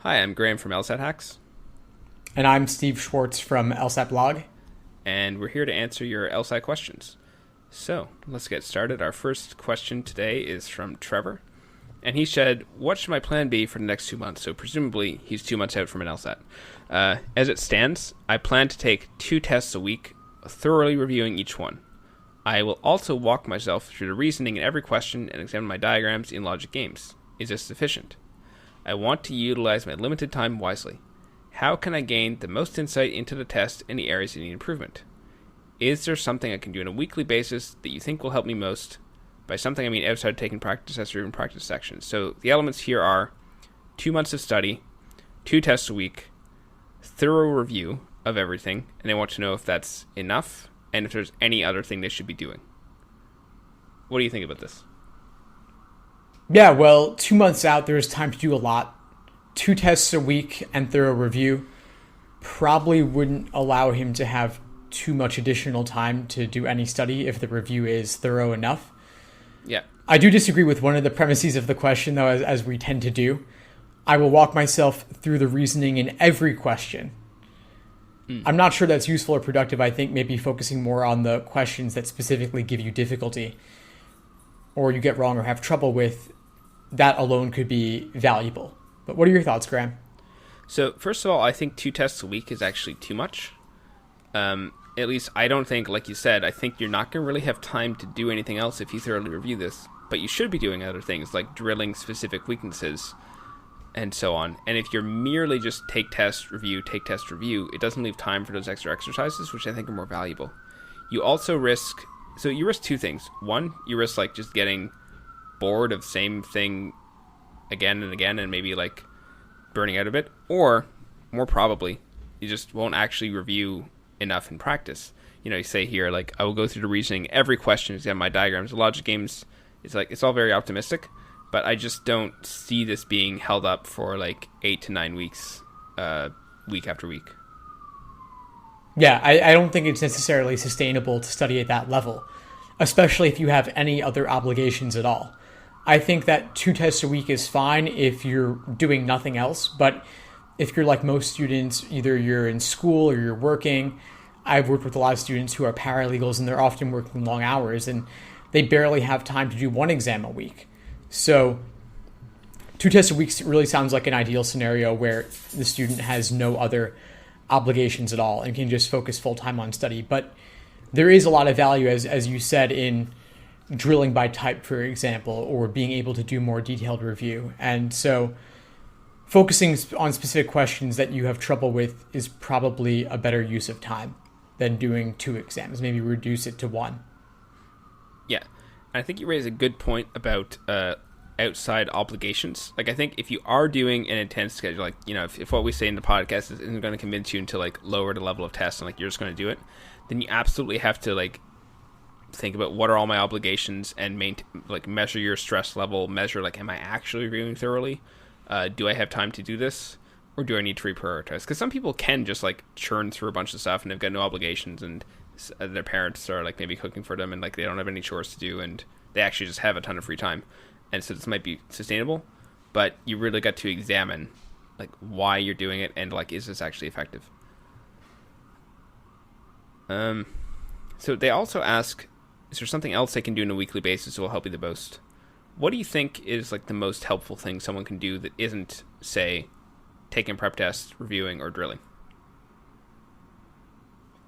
Hi, I'm Graham from Lsat Hacks, And I'm Steve Schwartz from Lsat Blog. and we're here to answer your Lsat questions. So, let's get started. Our first question today is from Trevor, and he said, what should my plan be for the next 2 months? So, presumably, he's 2 months out from an Lsat. As it stands, I plan to take 2 tests a week, thoroughly reviewing each one. I will also walk myself through the reasoning in every question and examine my diagrams in logic games. Is this sufficient? I want to utilize my limited time wisely. How can I gain the most insight into the test and the areas that need improvement? Is there something I can do on a weekly basis that you think will help me most? By something, I mean outside taking practice tests or even practice sections. So the elements here are 2 months of study, 2 tests a week, thorough review of everything, and I want to know if that's enough and if there's any other thing they should be doing. What do you think about this? Yeah, well, 2 months out, there's time to do a lot. 2 tests a week and thorough review probably wouldn't allow him to have too much additional time to do any study if the review is thorough enough. Yeah. I do disagree with one of the premises of the question, though, as we tend to do. I will walk myself through the reasoning in every question. I'm not sure that's useful or productive. I think maybe focusing more on the questions that specifically give you difficulty or you get wrong or have trouble with, that alone could be valuable. But what are your thoughts, Graham? So, first of all, I think 2 tests a week is actually too much. At least I don't think, like you said, I think you're not going to really have time to do anything else if you thoroughly review this. But you should be doing other things like drilling specific weaknesses and so on. And if you're merely just take test, review, it doesn't leave time for those extra exercises, which I think are more valuable. You also risk 2 things. One, you risk like just getting bored of same thing again and again and maybe like burning out a bit, or more probably you just won't actually review enough in practice. You say here like I will go through the reasoning every question, examine my diagrams. The logic games, it's all very optimistic, but I just don't see this being held up for like 8 to 9 weeks, week after week. Yeah, I don't think it's necessarily sustainable to study at that level, especially if you have any other obligations at all. I think that 2 tests a week is fine if you're doing nothing else, but if you're like most students, either you're in school or you're working. I've worked with a lot of students who are paralegals and they're often working long hours and they barely have time to do 1 exam a week. So 2 tests a week really sounds like an ideal scenario where the student has no other obligations at all and can just focus full time on study. But there is a lot of value, as you said, in drilling by type, for example, or being able to do more detailed review. And so focusing on specific questions that you have trouble with is probably a better use of time than doing 2 exams. Maybe reduce it to 1. Yeah. And I think you raise a good point about outside obligations. Like, I think if you are doing an intense schedule, like, if what we say in the podcast isn't going to convince you to like lower the level of tests and like you're just going to do it, then you absolutely have to like think about what are all my obligations and measure your stress level, measure like, am I actually reviewing thoroughly? Do I have time to do this? Or do I need to reprioritize? Because some people can just like churn through a bunch of stuff and they've got no obligations and their parents are like maybe cooking for them and like they don't have any chores to do and they actually just have a ton of free time. And so this might be sustainable, but you really got to examine like why you're doing it and like, is this actually effective? So they also ask, is there something else they can do on a weekly basis that will help you the most? What do you think is like the most helpful thing someone can do that isn't, say, taking prep tests, reviewing, or drilling?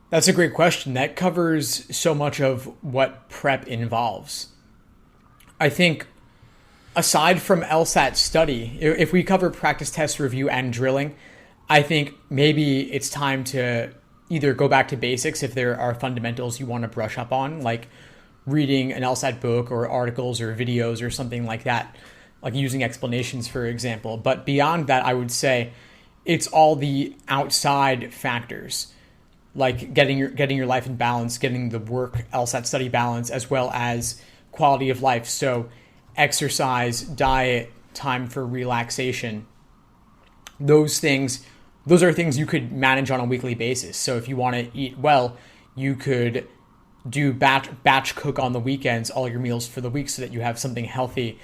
That's a great question. That covers so much of what prep involves. I think aside from LSAT study, if we cover practice test, review, and drilling, I think maybe it's time to either go back to basics if there are fundamentals you want to brush up on, like reading an LSAT book or articles or videos or something like that, like using explanations, for example. But beyond that, I would say it's all the outside factors, like getting your life in balance, getting the work LSAT study balance, as well as quality of life. So exercise, diet, time for relaxation, those are things you could manage on a weekly basis. So if you want to eat well, you could do batch cook on the weekends, all your meals for the week so that you have something healthy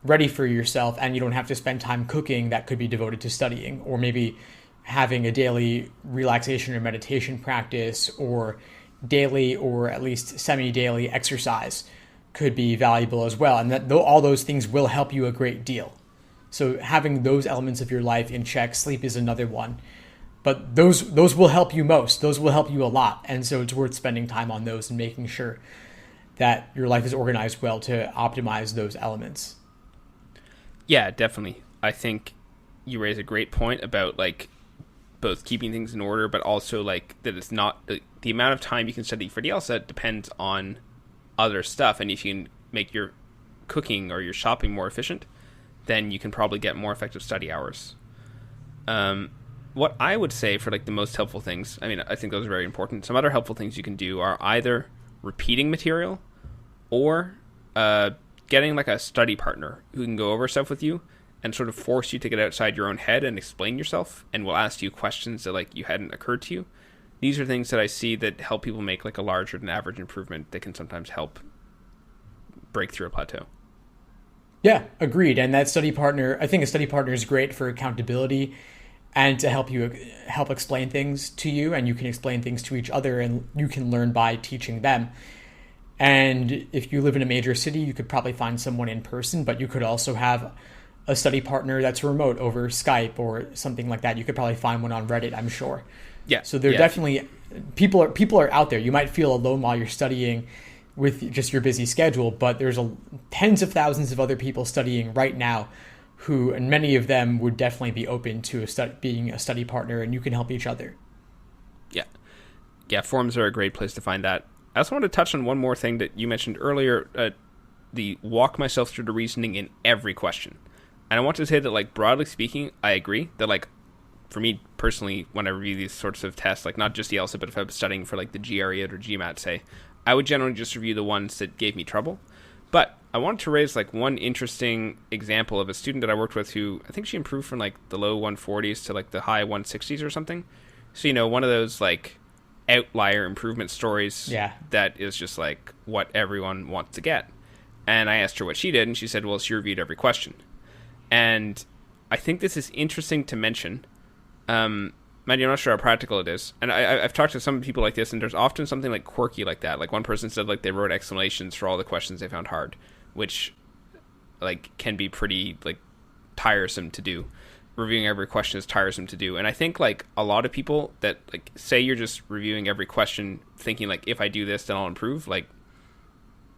ready for yourself, and you don't have to spend time cooking that could be devoted to studying, or maybe having a daily relaxation or meditation practice, or daily or at least semi-daily exercise could be valuable as well. And that all those things will help you a great deal. So having those elements of your life in check, sleep is another one. But those will help you most. Those will help you a lot. And so it's worth spending time on those and making sure that your life is organized well to optimize those elements. Yeah, definitely. I think you raise a great point about like both keeping things in order, but also like that it's not the amount of time you can study for the LSAT depends on other stuff. And if you can make your cooking or your shopping more efficient, then you can probably get more effective study hours. What I would say for like the most helpful things, I mean, I think those are very important. Some other helpful things you can do are either repeating material or getting like a study partner who can go over stuff with you and sort of force you to get outside your own head and explain yourself, and will ask you questions that like you hadn't occurred to you. These are things that I see that help people make like a larger than average improvement that can sometimes help break through a plateau. Yeah, agreed. And that study partner, I think a study partner is great for accountability and to help explain things to you, and you can explain things to each other, and you can learn by teaching them. And if you live in a major city, you could probably find someone in person, but you could also have a study partner that's remote over Skype or something like that. You could probably find one on Reddit, I'm sure. Yeah. So there definitely people are out there. You might feel alone while you're studying with just your busy schedule, but there's tens of thousands of other people studying right now who, and many of them would definitely be open to being a study partner, and you can help each other. Yeah, forums are a great place to find that. I also want to touch on one more thing that you mentioned earlier, the walk myself through the reasoning in every question. And I want to say that, like, broadly speaking, I agree that, like, for me personally, when I review these sorts of tests, like not just the LSAT, but if I'm studying for like the GRE or GMAT, say, I would generally just review the ones that gave me trouble. But I wanted to raise like one interesting example of a student that I worked with who I think she improved from like the low 140s to like the high 160s or something. So, you know, one of those like outlier improvement stories that is just like what everyone wants to get. And I asked her what she did, and she said, well, she reviewed every question. And I think this is interesting to mention. Mandy, I'm not sure how practical it is. And I've talked to some people like this, and there's often something like quirky like that. Like one person said like they wrote explanations for all the questions they found hard, which like can be pretty like tiresome to do. Reviewing every question is tiresome to do. And I think like a lot of people that like say you're just reviewing every question thinking like if I do this then I'll improve, like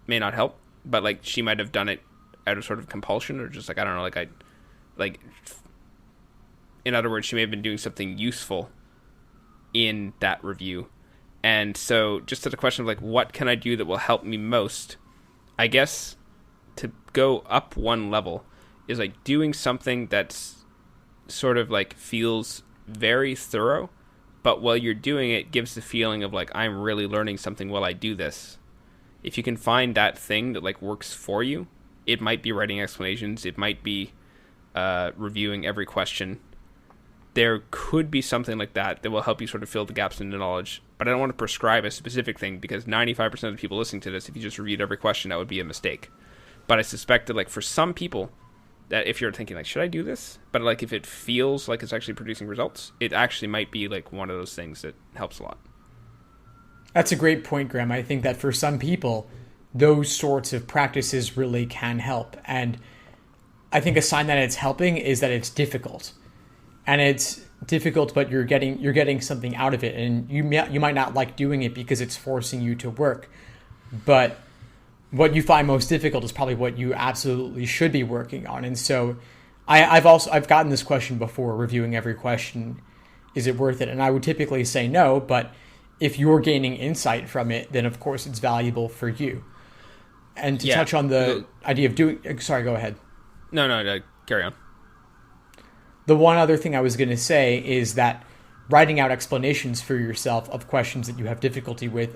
may not help. But like she might have done it out of sort of compulsion, or just like I don't know, in other words, she may have been doing something useful in that review. And so just to the question of like, what can I do that will help me most? I guess to go up one level is like doing something that's sort of like feels very thorough, but while you're doing it gives the feeling of like, I'm really learning something while I do this. If you can find that thing that like works for you, it might be writing explanations. It might be reviewing every question. There could be something like that will help you sort of fill the gaps in the knowledge. But I don't want to prescribe a specific thing, because 95% of the people listening to this, if you just reviewed every question, that would be a mistake. But I suspect that like for some people, that if you're thinking like, should I do this? But like if it feels like it's actually producing results, it actually might be like one of those things that helps a lot. That's a great point, Graham. I think that for some people, those sorts of practices really can help. And I think a sign that it's helping is that it's difficult. And it's difficult, but you're getting something out of it. And you might not like doing it because it's forcing you to work. But what you find most difficult is probably what you absolutely should be working on. And so I've gotten this question before, reviewing every question, is it worth it? And I would typically say no, but if you're gaining insight from it, then of course it's valuable for you. And to touch on the idea of doing... Sorry, go ahead. No, carry on. The one other thing I was going to say is that writing out explanations for yourself of questions that you have difficulty with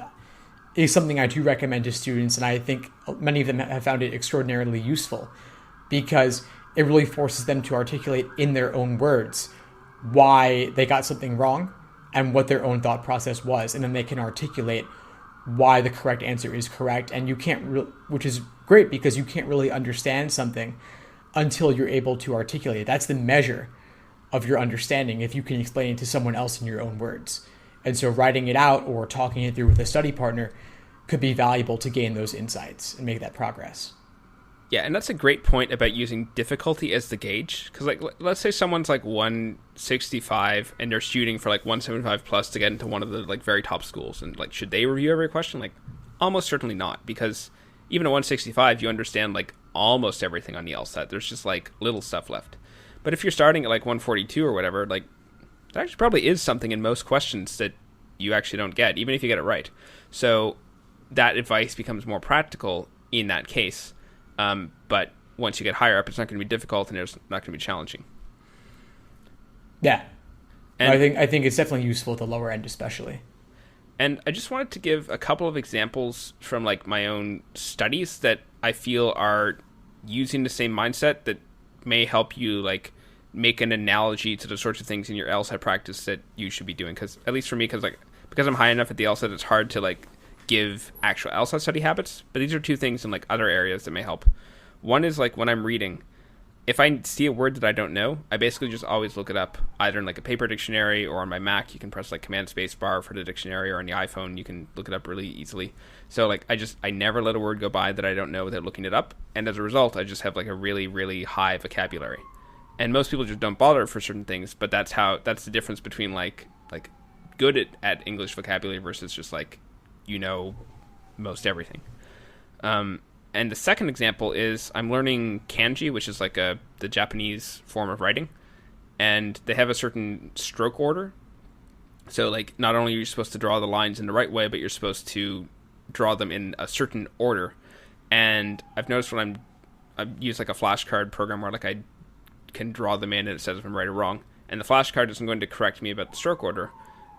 is something I do recommend to students, and I think many of them have found it extraordinarily useful, because it really forces them to articulate in their own words why they got something wrong and what their own thought process was, and then they can articulate why the correct answer is correct. And you can't which is great, because you can't really understand something until you're able to articulate it. That's the measure of your understanding if you can explain it to someone else in your own words. And so writing it out or talking it through with a study partner could be valuable to gain those insights and make that progress. Yeah, and that's a great point about using difficulty as the gauge. Because, like, let's say someone's like 165 and they're shooting for like 175 plus to get into one of the like very top schools. And like, should they review every question? Like, almost certainly not. Because even at 165, you understand like almost everything on the Lsat. There's just like little stuff left. But if you're starting at like 142 or whatever, like, there actually probably is something in most questions that you actually don't get, even if you get it right. So that advice becomes more practical in that case. But once you get higher up, it's not going to be difficult and it's not going to be challenging. Yeah. And I think it's definitely useful at the lower end especially. And I just wanted to give a couple of examples from like my own studies that I feel are using the same mindset that may help you like make an analogy to the sorts of things in your LSAT practice that you should be doing. Because at least for me, because I'm high enough at the LSAT, it's hard to like give actual LSAT study habits. But these are two things in like other areas that may help. One is like when I'm reading, if I see a word that I don't know, I basically just always look it up either in like a paper dictionary or on my Mac. You can press like Command Space Bar for the dictionary, or on the iPhone you can look it up really easily. So like I never let a word go by that I don't know without looking it up, and as a result I just have like a really, really high vocabulary. And most people just don't bother for certain things, but that's the difference between like good at English vocabulary versus just like, you know, most everything. And the second example is I'm learning kanji, which is like the Japanese form of writing, and they have a certain stroke order. So like not only are you supposed to draw the lines in the right way, but you're supposed to draw them in a certain order. And I've noticed when I use like a flashcard program where like I can draw them in and it says if I'm right or wrong, and the flashcard isn't going to correct me about the stroke order,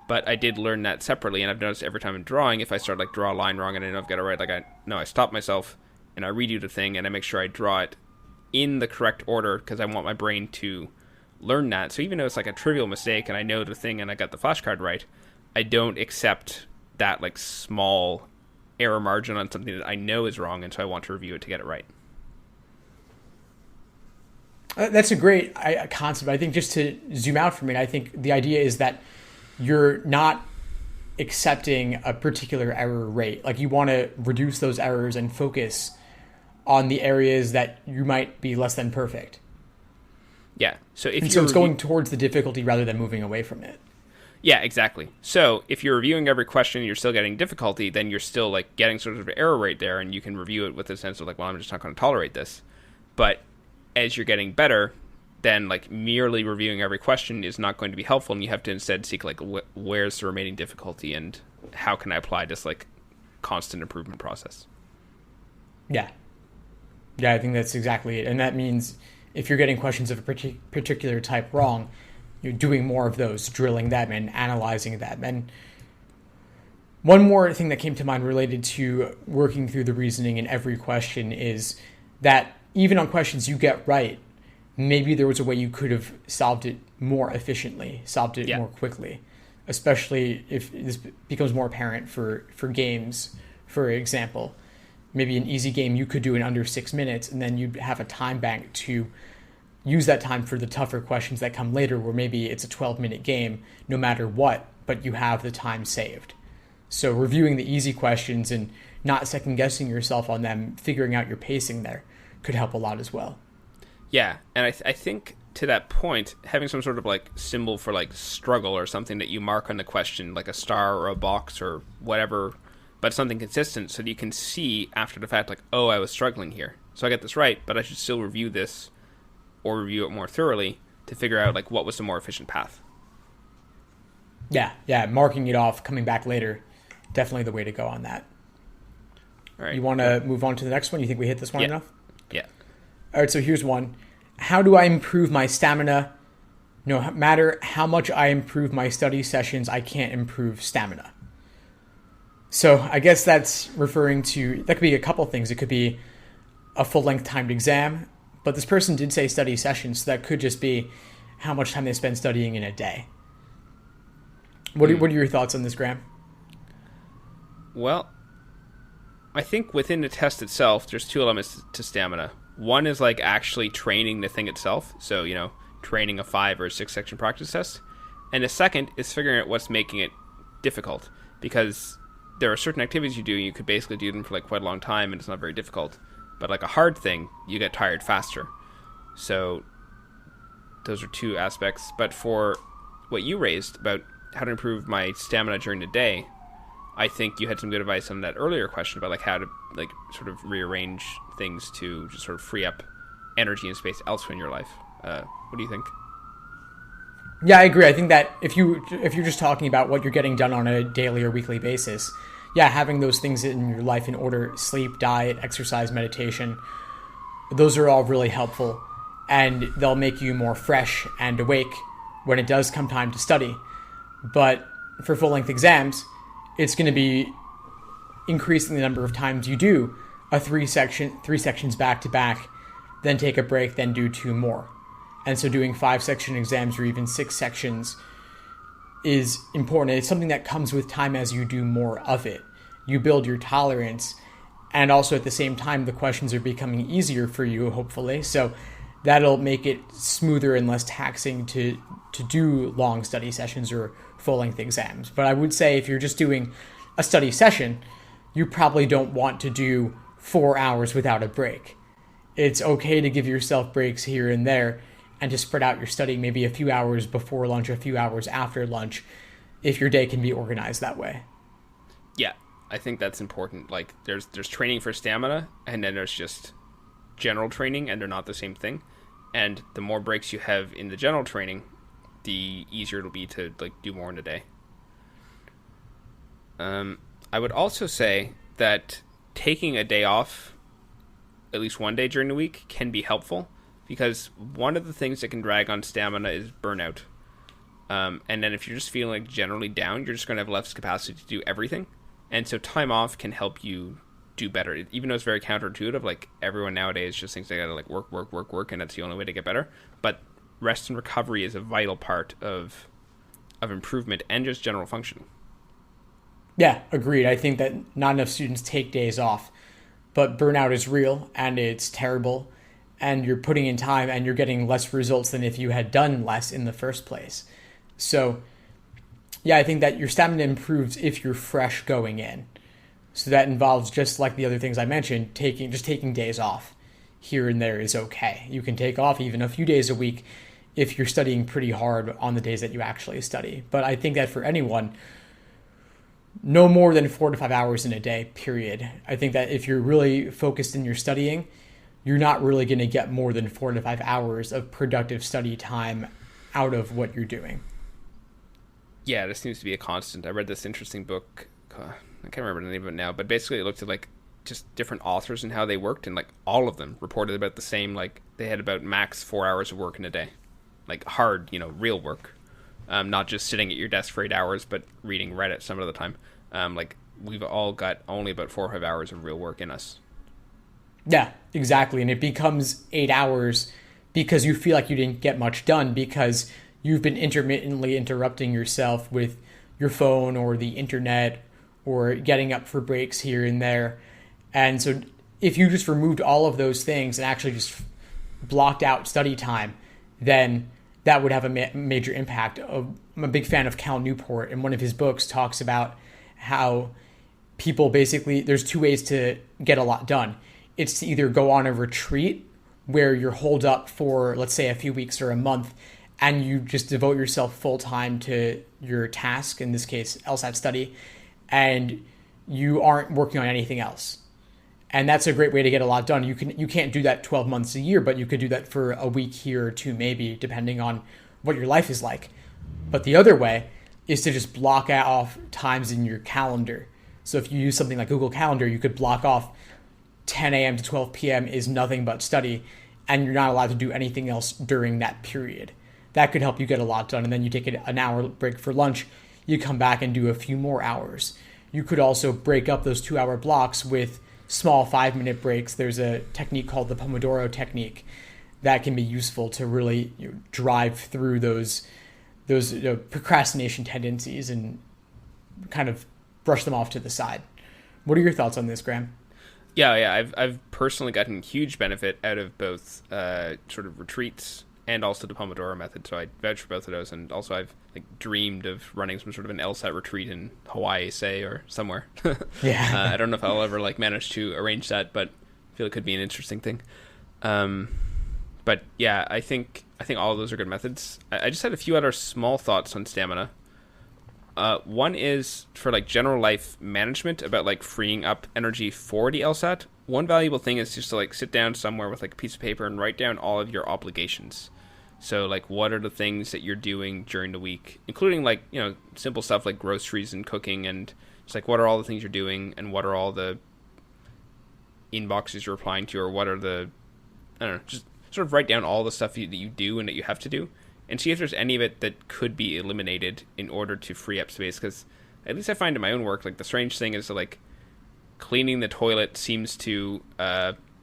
but I did learn that separately. And I've noticed every time I'm drawing, if I start like draw a line wrong and I know I've got it right, like I stop myself and I redo the thing and I make sure I draw it in the correct order because I want my brain to learn that. So even though it's like a trivial mistake and I know the thing and I got the flashcard right, I don't accept that like small error margin on something that I know is wrong, and so I want to review it to get it right. That's a great concept. I think just to zoom out from it, I think the idea is that you're not accepting a particular error rate. Like you want to reduce those errors and focus on the areas that you might be less than perfect. Yeah. So it's going towards the difficulty rather than moving away from it. Yeah, exactly. So if you're reviewing every question and you're still getting difficulty, then you're still like getting sort of an error rate there, and you can review it with a sense of like, well, I'm just not going to tolerate this. But as you're getting better, then like merely reviewing every question is not going to be helpful, and you have to instead seek like where's the remaining difficulty and how can I apply this like constant improvement process. Yeah, I think that's exactly it. And that means if you're getting questions of a particular type wrong, you're doing more of those, drilling them and analyzing them. And one more thing that came to mind related to working through the reasoning in every question is that even on questions you get right, maybe there was a way you could have solved it more efficiently, solved it more quickly, especially if this becomes more apparent for games, for example. Maybe an easy game you could do in under 6 minutes, and then you'd have a time bank to use that time for the tougher questions that come later, where maybe it's a 12-minute game no matter what, but you have the time saved. So reviewing the easy questions and not second-guessing yourself on them, figuring out your pacing there could help a lot as well. Yeah, and I think to that point, having some sort of like symbol for like struggle or something that you mark on the question, like a star or a box or whatever, but something consistent so that you can see after the fact like, oh, I was struggling here. So I got this right, but I should still review this or review it more thoroughly to figure out like what was the more efficient path. Yeah, marking it off, coming back later, definitely the way to go on that. All right. You want to move on to the next one? You think we hit this one enough? Yeah. All right, so here's one. How do I improve my stamina? No matter how much I improve my study sessions, I can't improve stamina. So I guess that's referring to, that could be a couple things. It could be a full-length timed exam, but this person did say study sessions, so that could just be how much time they spend studying in a day. What are your thoughts on this, Graham? Well, I think within the test itself, there's two elements to stamina. One is like actually training the thing itself. So, training a 5 or 6 section practice test. And the second is figuring out what's making it difficult. Because there are certain activities you could basically do them for like quite a long time and it's not very difficult. But like a hard thing, you get tired faster. So those are two aspects. But for what you raised about how to improve my stamina during the day, I think you had some good advice on that earlier question about like how to like sort of rearrange things to just sort of free up energy and space elsewhere in your life. What do you think? Yeah, I agree. I think that if you're just talking about what you're getting done on a daily or weekly basis, yeah, having those things in your life in order, sleep, diet, exercise, meditation, those are all really helpful, and they'll make you more fresh and awake when it does come time to study. But for full-length exams, it's going to be increasing the number of times you do a three sections back to back, then take a break, then do 2 more. And so doing 5-section exams or even 6 sections is important. It's something that comes with time as you do more of it. You build your tolerance, and also at the same time, the questions are becoming easier for you, hopefully. So that'll make it smoother and less taxing to do long study sessions or full-length exams. But I would say if you're just doing a study session, you probably don't want to do 4 hours without a break. It's okay to give yourself breaks here and there and to spread out your studying maybe a few hours before lunch, a few hours after lunch, if your day can be organized that way. Yeah, I think that's important. Like there's training for stamina, and then there's just general training, and they're not the same thing. And the more breaks you have in the general training, the easier it'll be to like do more in a day. I would also say that taking a day off, at least one day during the week, can be helpful, because one of the things that can drag on stamina is burnout. And then if you're just feeling like generally down, you're just going to have less capacity to do everything. And so time off can help you do better, even though it's very counterintuitive. Like everyone nowadays just thinks they gotta like work, and that's the only way to get better. But rest and recovery is a vital part of improvement and just general functioning. Yeah, agreed. I think that not enough students take days off, but burnout is real and it's terrible, and you're putting in time and you're getting less results than if you had done less in the first place. So yeah, I think that your stamina improves if you're fresh going in. So that involves, just like the other things I mentioned, taking days off here and there is okay. You can take off even a few days a week if you're studying pretty hard on the days that you actually study. But I think that for anyone, no more than 4 to 5 hours in a day, period. I think that if you're really focused in your studying, you're not really going to get more than 4 to 5 hours of productive study time out of what you're doing. Yeah, this seems to be a constant. I read this interesting book. I can't remember the name of it now, but basically it looked at like just different authors and how they worked, and like all of them reported about the same. Like they had about max 4 hours of work in a day, like hard, real work, not just sitting at your desk for 8 hours, but reading Reddit some of the time. Like we've all got only about 4 or 5 hours of real work in us. Yeah, exactly, and it becomes 8 hours because you feel like you didn't get much done because you've been intermittently interrupting yourself with your phone or the internet, or getting up for breaks here and there. And so if you just removed all of those things and actually just blocked out study time, then that would have a major impact. I'm a big fan of Cal Newport, and one of his books talks about how people basically, there's 2 ways to get a lot done. It's to either go on a retreat where you're holed up for, let's say, a few weeks or a month, and you just devote yourself full time to your task, in this case, Lsat study, and you aren't working on anything else. And that's a great way to get a lot done. You can't do that 12 months a year, but you could do that for a week here or 2 maybe, depending on what your life is like. But the other way is to just block off times in your calendar. So if you use something like Google Calendar, you could block off 10 a.m. to 12 p.m. is nothing but study, and you're not allowed to do anything else during that period. That could help you get a lot done. And then you take an hour break for lunch, you come back and do a few more hours. You could also break up those 2-hour blocks with small 5-minute breaks. There's a technique called the Pomodoro technique that can be useful to really drive through those procrastination tendencies and kind of brush them off to the side. What are your thoughts on this, Graham? Yeah. I've personally gotten huge benefit out of both sort of retreats and also the Pomodoro method. So I vouch for both of those. And also I've like dreamed of running some sort of an Lsat retreat in Hawaii, say, or somewhere. Yeah. I don't know if I'll ever like manage to arrange that, but I feel it could be an interesting thing. But yeah, I think all of those are good methods. I just had a few other small thoughts on stamina. One is for like general life management about like freeing up energy for the LSAT. One valuable thing is just to like sit down somewhere with like a piece of paper and write down all of your obligations. So like what are the things that you're doing during the week, including like, you know, simple stuff like groceries and cooking, and just like what are all the things you're doing and what are all the inboxes you're replying to, or what are the, I don't know, just sort of write down all the stuff that you do and that you have to do, and see if there's any of it that could be eliminated in order to free up space. Because at least I find in my own work, like the strange thing is that, like, cleaning the toilet seems to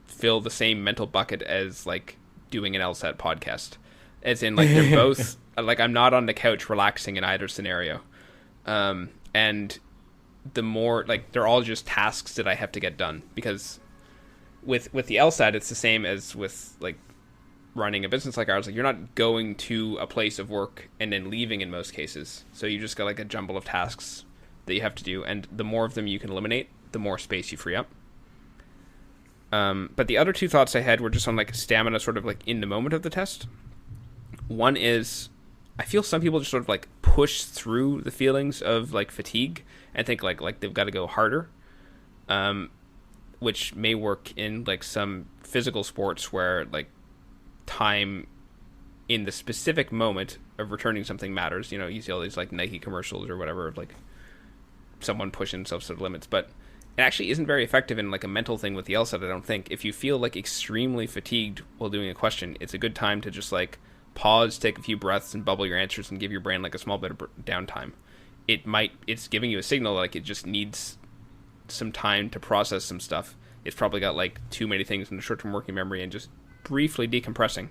fill the same mental bucket as like doing an LSAT podcast. As in, like, they're both like, I'm not on the couch relaxing in either scenario, and the more like they're all just tasks that I have to get done. Because with the LSAT, it's the same as with like running a business like ours. Like, you're not going to a place of work and then leaving in most cases. So you just got like a jumble of tasks that you have to do, and the more of them you can eliminate, the more space you free up. But the other two thoughts I had were just on like stamina, sort of like in the moment of the test. One is, I feel some people just sort of like push through the feelings of like fatigue and think like they've got to go harder, which may work in like some physical sports where like time in the specific moment of returning something matters. You know, you see all these like Nike commercials or whatever of like someone pushing themselves to the limits, but it actually isn't very effective in like a mental thing with the LSAT, I don't think. If you feel like extremely fatigued while doing a question, it's a good time to just like pause, take a few breaths, and bubble your answers and give your brain like a small bit of downtime. It's giving you a signal like it just needs some time to process some stuff. It's probably got like too many things in the short-term working memory, and just briefly decompressing,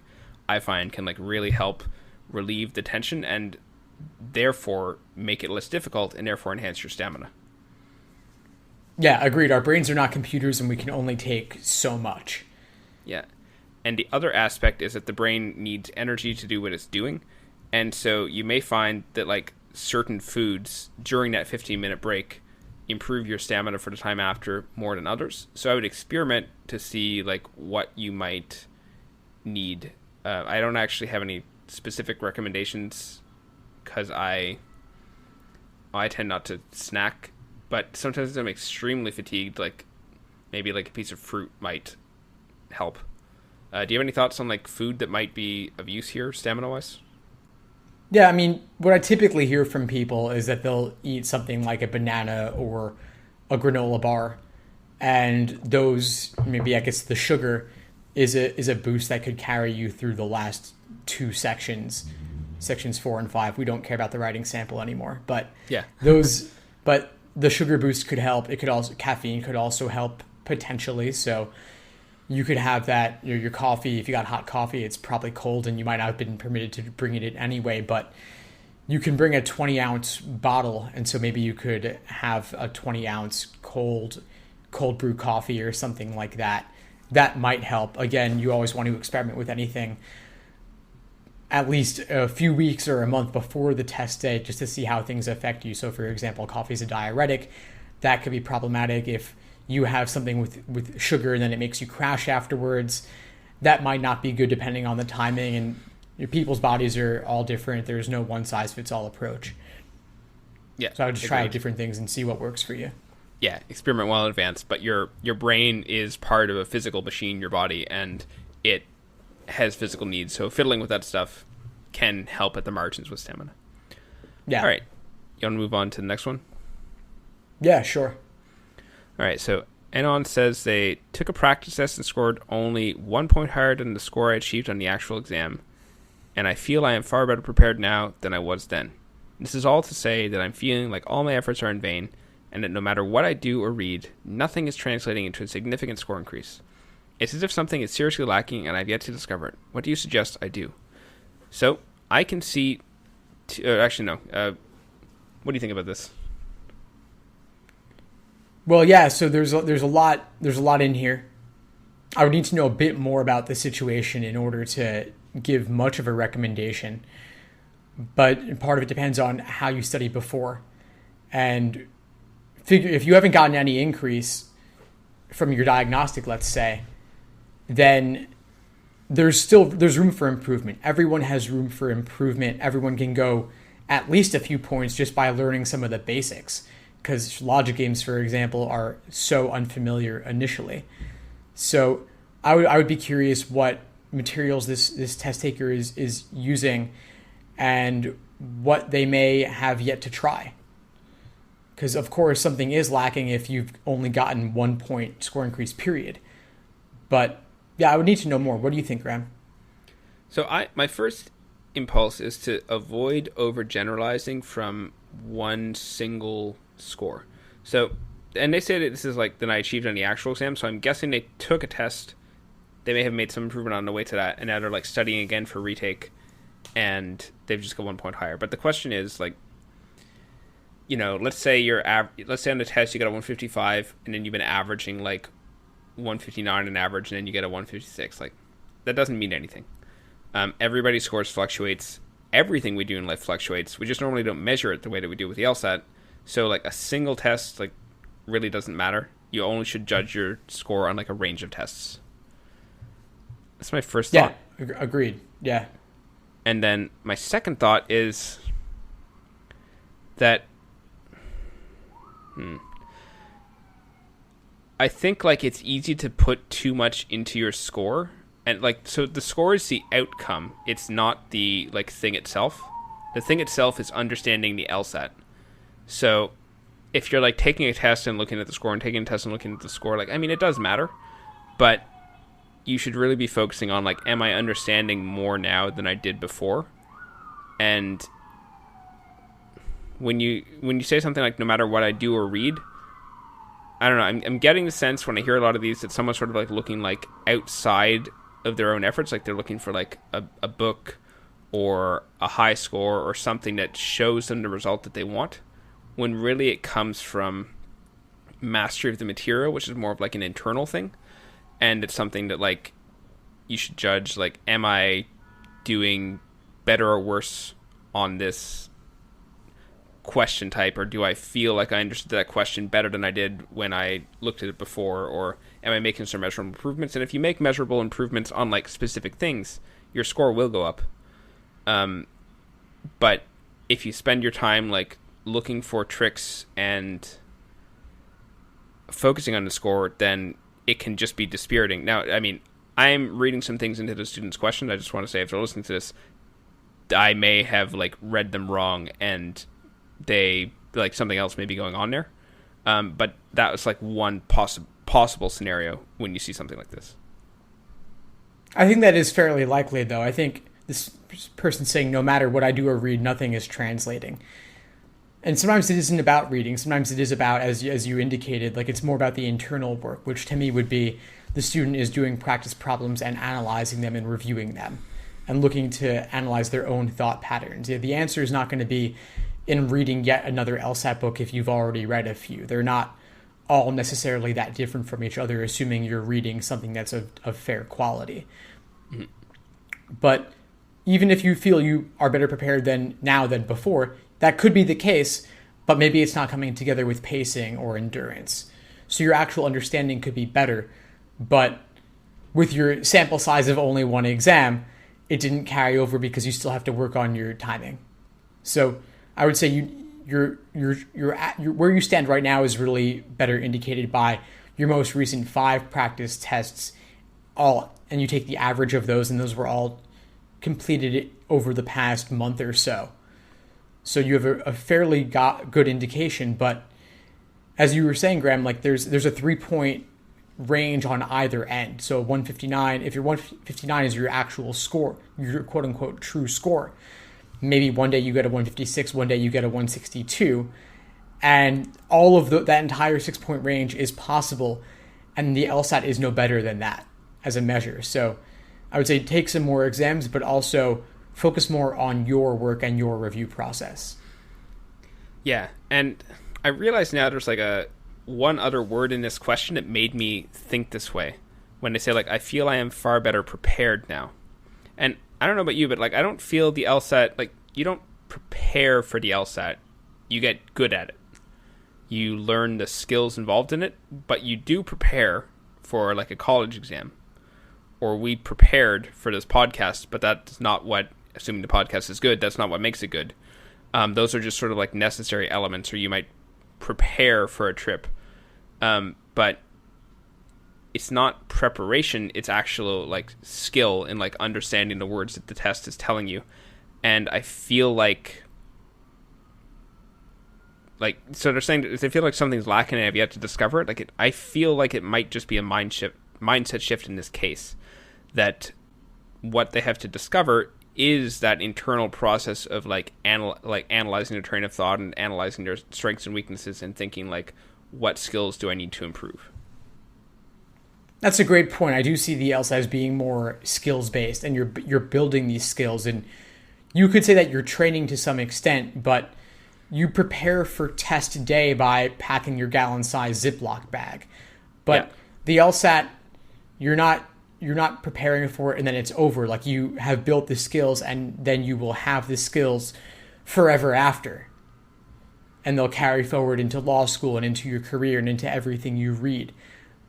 I find, can like really help relieve the tension and therefore make it less difficult and therefore enhance your stamina. Yeah, agreed. Our brains are not computers, and we can only take so much. Yeah. And the other aspect is that the brain needs energy to do what it's doing. And so you may find that like certain foods during that 15-minute break improve your stamina for the time after more than others. So I would experiment to see like what you might need. I don't actually have any specific recommendations because I tend not to snack, but sometimes I'm extremely fatigued, like maybe like a piece of fruit might help. Do you have any thoughts on like food that might be of use here, stamina-wise? Yeah, I mean, what I typically hear from people is that they'll eat something like a banana or a granola bar, and those, maybe I guess the sugar is a boost that could carry you through the last two sections 4 and 5. We don't care about the writing sample anymore, but yeah, but the sugar boost could help. It could also, caffeine could also help potentially. So you could have that, your coffee. If you got hot coffee, it's probably cold and you might not have been permitted to bring it in anyway, but you can bring a 20-ounce bottle. And so maybe you could have a 20-ounce cold brew coffee or something like that. That might help. Again, you always want to experiment with anything at least a few weeks or a month before the test day, just to see how things affect you. So for example, coffee is a diuretic. That could be problematic. If you have something with sugar and then it makes you crash afterwards, that might not be good depending on the timing, and your people's bodies are all different. There's no one size fits all approach. Yeah. So I would just try different things and see what works for you. Yeah, experiment well in advance, but your brain is part of a physical machine, your body, and it has physical needs. So fiddling with that stuff can help at the margins with stamina. Yeah. All right. You want to move on to the next one? Yeah, sure. All right, so Anon says they took a practice test and scored only 1 point higher than the score I achieved on the actual exam, and I feel I am far better prepared now than I was then. This is all to say that I'm feeling like all my efforts are in vain, and that no matter what I do or read, nothing is translating into a significant score increase. It's as if something is seriously lacking and I've yet to discover it. What do you suggest I do? So, I can see... What do you think about this? Well, yeah. So there's a lot in here. I would need to know a bit more about the situation in order to give much of a recommendation. But part of it depends on how you studied before, and figure if you haven't gotten any increase from your diagnostic, let's say, then there's room for improvement. Everyone has room for improvement. Everyone can go at least a few points just by learning some of the basics, because logic games, for example, are so unfamiliar initially. So I would be curious what materials this test taker is using and what they may have yet to try. Because, of course, something is lacking if you've only gotten 1 point score increase, period. But, yeah, I would need to know more. What do you think, Graham? So my first impulse is to avoid overgeneralizing from one single score. So, and they say that this is like than I achieved on the actual exam, so I'm guessing they took a test, they may have made some improvement on the way to that, and now they're like studying again for retake, and they've just got 1 point higher. But the question is, like, you know, let's say let's say on the test you got a 155, and then you've been averaging like 159 on average, and then you get a 156. Like, that doesn't mean anything. Everybody's scores fluctuates. Everything we do in life fluctuates. We just normally don't measure it the way that we do with the Lsat. So, like, a single test, like, really doesn't matter. You only should judge your score on, like, a range of tests. That's my first thought. Yeah, agreed. Yeah. And then my second thought is that I think, like, it's easy to put too much into your score. And, like, so the score is the outcome. It's not the, like, thing itself. The thing itself is understanding the Lsat. So if you're, like, taking a test and looking at the score and taking a test and looking at the score, like, I mean, it does matter. But you should really be focusing on, like, am I understanding more now than I did before? And when you say something like, no matter what I do or read, I don't know, I'm getting the sense when I hear a lot of these that someone's sort of, like, looking, like, outside of their own efforts, like they're looking for, like, a book or a high score or something that shows them the result that they want, when really it comes from mastery of the material, which is more of, like, an internal thing. And it's something that, like, you should judge, like, am I doing better or worse on this question type, or do I feel like I understood that question better than I did when I looked at it before, or am I making some measurable improvements? And if you make measurable improvements on, like, specific things, your score will go up. But if you spend your time, like, looking for tricks and focusing on the score, then it can just be dispiriting. Now, I mean, I'm reading some things into the students' questions. I just want to say, if they're listening to this, I may have, like, read them wrong, and they, like, something else may be going on there. But that was, like, one possible scenario when you see something like this. I think that is fairly likely, though. I think this person saying, no matter what I do or read, nothing is translating. And sometimes it isn't about reading. Sometimes it is about, as you indicated, like, it's more about the internal work, which to me would be the student is doing practice problems and analyzing them and reviewing them and looking to analyze their own thought patterns. Yeah, the answer is not going to be in reading yet another Lsat book if you've already read a few. They're not all necessarily that different from each other, assuming you're reading something that's of fair quality. Mm-hmm. But even if you feel you are better prepared than before, that could be the case, but maybe it's not coming together with pacing or endurance. So your actual understanding could be better, but with your sample size of only one exam, it didn't carry over because you still have to work on your timing. So I would say you're where you stand right now is really better indicated by your most recent 5 practice tests, and you take the average of those, and those were all completed over the past month or so. So you have a fairly good indication, but as you were saying, Graham, like there's a 3-point range on either end. So 159, if your 159 is your actual score, your quote unquote true score, maybe one day you get a 156, one day you get a 162, and all of that entire 6-point range is possible, and the LSAT is no better than that as a measure. So I would say take some more exams, but also focus more on your work and your review process. Yeah, and I realize now there's like one other word in this question that made me think this way. When they say, like, I feel I am far better prepared now. And I don't know about you, but, like, I don't feel the LSAT, like, you don't prepare for the LSAT. You get good at it. You learn the skills involved in it, but you do prepare for, like, a college exam. Or we prepared for this podcast, but that's not what, assuming the podcast is good, that's not what makes it good. Those are just sort of like necessary elements, or you might prepare for a trip. But it's not preparation, it's actual like skill in like understanding the words that the test is telling you. And I feel like so they're saying that they feel like something's lacking and have yet to discover it. Like I feel like it might just be a mindset shift in this case, that what they have to discover is that internal process of like analyzing their train of thought and analyzing their strengths and weaknesses and thinking like, what skills do I need to improve? That's a great point. I do see the LSAT as being more skills based, and you're building these skills, and you could say that you're training to some extent, but you prepare for test day by packing your gallon-size Ziploc bag. But the LSAT, you're not preparing for it and then it's over. Like, you have built the skills, and then you will have the skills forever after. And they'll carry forward into law school and into your career and into everything you read.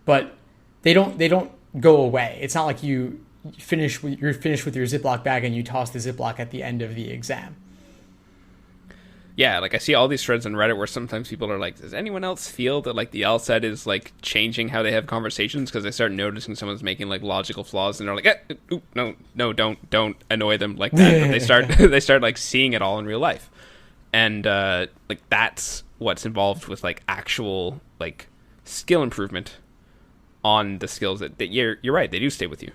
But they don't go away. It's not like you're finished with your Ziploc bag and you toss the Ziploc at the end of the exam. Yeah, like I see all these threads on Reddit where sometimes people are like, does anyone else feel that like the LSAT is like changing how they have conversations? Because they start noticing someone's making like logical flaws and they're like, no, don't annoy them like that. But they start like seeing it all in real life. And like that's what's involved with like actual like skill improvement on the skills that you're right, they do stay with you.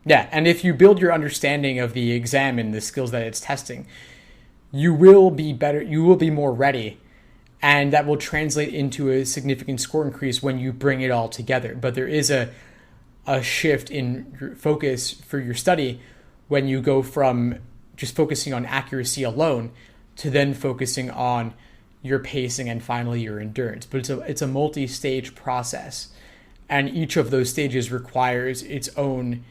Yeah, and if you build your understanding of the exam and the skills that it's testing, you will be better, you will be more ready, and that will translate into a significant score increase when you bring it all together. But there is a shift in your focus for your study when you go from just focusing on accuracy alone to then focusing on your pacing and finally your endurance. But it's a multi-stage process, and each of those stages requires its own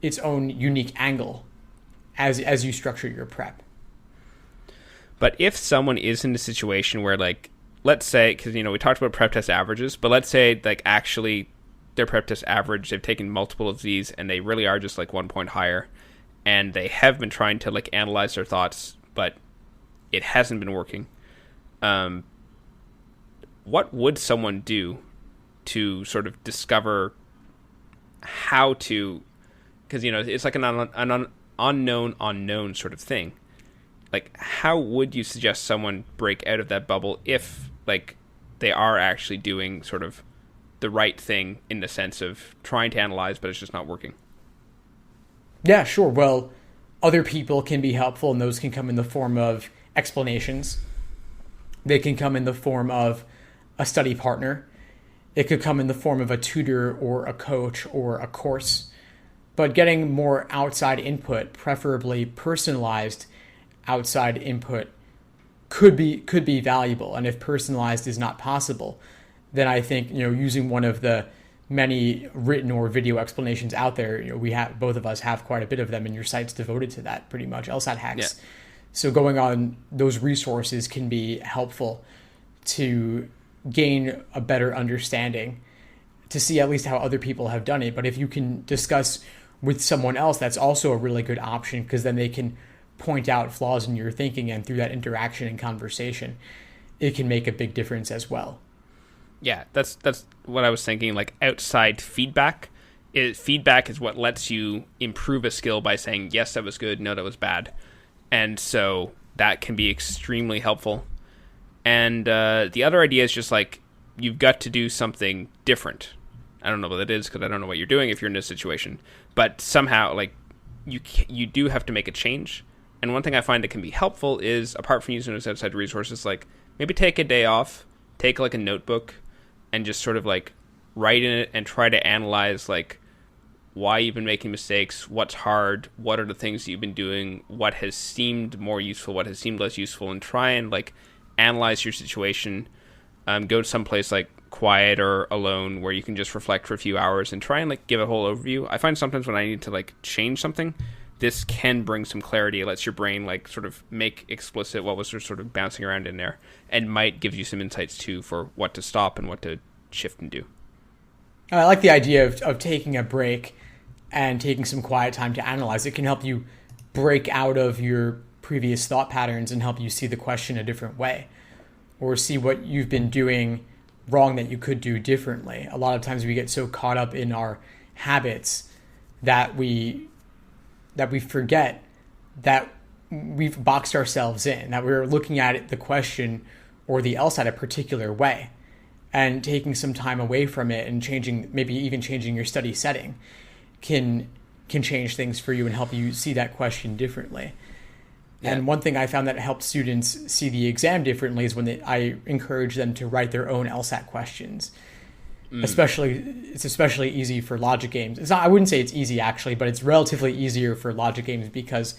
unique angle as you structure your prep. But if someone is in a situation where, like, let's say, because, you know, we talked about prep test averages, but let's say, like, actually their prep test average, they've taken multiple of these and they really are just, like, 1 point higher, and they have been trying to, like, analyze their thoughts, but it hasn't been working. What would someone do to sort of discover how to, because, you know, it's like an unknown sort of thing. Like, how would you suggest someone break out of that bubble if, like, they are actually doing sort of the right thing in the sense of trying to analyze, but it's just not working? Yeah, sure. Well, other people can be helpful, and those can come in the form of explanations. They can come in the form of a study partner. It could come in the form of a tutor or a coach or a course. But getting more outside input, preferably personalized outside input, could be valuable. And if personalized is not possible, then I think, you know, using one of the many written or video explanations out there, you know, both of us have quite a bit of them, and your site's devoted to that pretty much, LSAT Hacks. Yeah. So going on those resources can be helpful to gain a better understanding, to see at least how other people have done it. But if you can discuss with someone else, that's also a really good option, because then they can point out flaws in your thinking, and through that interaction and conversation, it can make a big difference as well. Yeah, that's what I was thinking. Like, outside feedback is what lets you improve a skill by saying, yes, that was good, no, that was bad. And so that can be extremely helpful. And the other idea is just like, you've got to do something different. I don't know what that is, because I don't know what you're doing if you're in this situation. But somehow, like, you do have to make a change. And one thing I find that can be helpful is, apart from using those outside resources, like, maybe take a day off, take like a notebook, and just sort of like write in it and try to analyze like why you've been making mistakes, what's hard, what are the things that you've been doing, what has seemed more useful, what has seemed less useful, and try and like analyze your situation Go to some place like quiet or alone where you can just reflect for a few hours and try and like give a whole overview. I find sometimes when I need to like change something, this can bring some clarity. It lets your brain like sort of make explicit what was sort of bouncing around in there, and might give you some insights too for what to stop and what to shift and do. I like the idea of taking a break and taking some quiet time to analyze. It can help you break out of your previous thought patterns and help you see the question a different way, or see what you've been doing wrong that you could do differently. A lot of times we get so caught up in our habits that we forget that we've boxed ourselves in, that we're looking at it, the question or the Lsat a particular way, and taking some time away from it and maybe even changing your study setting can change things for you and help you see that question differently. Yeah. And one thing I found that helps students see the exam differently is when I encourage them to write their own Lsat questions. It's especially easy for logic games. I wouldn't say it's easy actually, but it's relatively easier for logic games because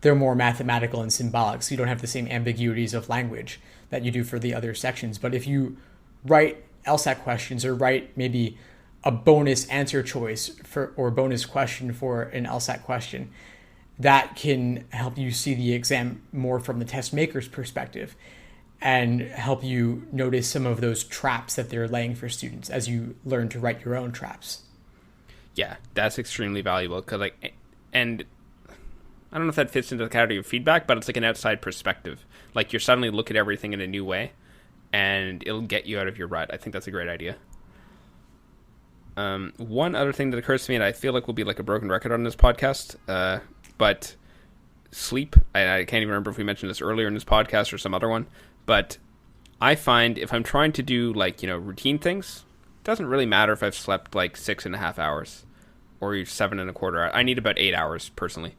they're more mathematical and symbolic, so you don't have the same ambiguities of language that you do for the other sections. But if you write Lsat questions or write maybe a bonus answer choice or bonus question for an Lsat question, that can help you see the exam more from the test maker's perspective and help you notice some of those traps that they're laying for students as you learn to write your own traps. Yeah, that's extremely valuable. And I don't know if that fits into the category of feedback, but it's like an outside perspective. Like you suddenly look at everything in a new way, and it'll get you out of your rut. I think that's a great idea. One other thing that occurs to me, and I feel like will be like a broken record on this podcast, but sleep. I can't even remember if we mentioned this earlier in this podcast or some other one, but I find if I'm trying to do like, routine things, it doesn't really matter if I've slept like 6.5 hours or 7.25 hours. I need about 8 hours personally.